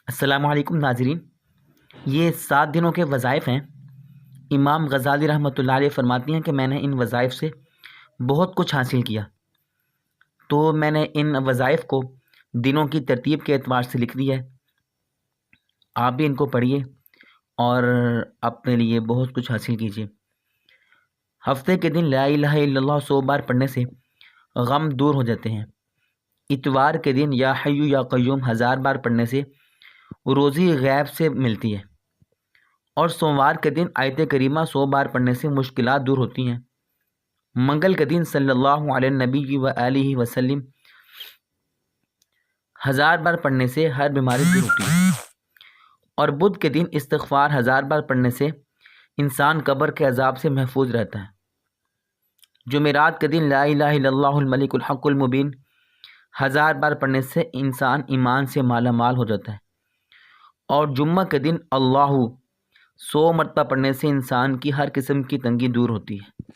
السلام علیکم ناظرین، یہ 7 دنوں کے وظائف ہیں۔ امام غزالی رحمۃ اللہ علیہ فرماتی ہیں کہ میں نے ان وظائف سے بہت کچھ حاصل کیا، تو میں نے ان وظائف کو دنوں کی ترتیب کے اعتبار سے لکھ دیا ہے۔ آپ بھی ان کو پڑھیے اور اپنے لیے بہت کچھ حاصل کیجیے۔ ہفتے کے دن لا الہ الا اللہ 100 بار پڑھنے سے غم دور ہو جاتے ہیں۔ اتوار کے دن یا حی یا قیوم 1000 بار پڑھنے سے روزی غیب سے ملتی ہے، اور سوموار کے دن آیت کریمہ 100 بار پڑھنے سے مشکلات دور ہوتی ہیں۔ منگل کے دن صلی اللہ علیہ نبی و آلہ وسلم 1000 بار پڑھنے سے ہر بیماری دور ہوتی ہے، اور بدھ کے دن استغفار 1000 بار پڑھنے سے انسان قبر کے عذاب سے محفوظ رہتا ہے۔ جمعرات کے دن لا الہ الا اللہ الملک الحق المبین 1000 بار پڑھنے سے انسان ایمان سے مالا مال ہو جاتا ہے، اور جمعہ کے دن اللہ 100 مرتبہ پڑھنے سے انسان کی ہر قسم کی تنگی دور ہوتی ہے۔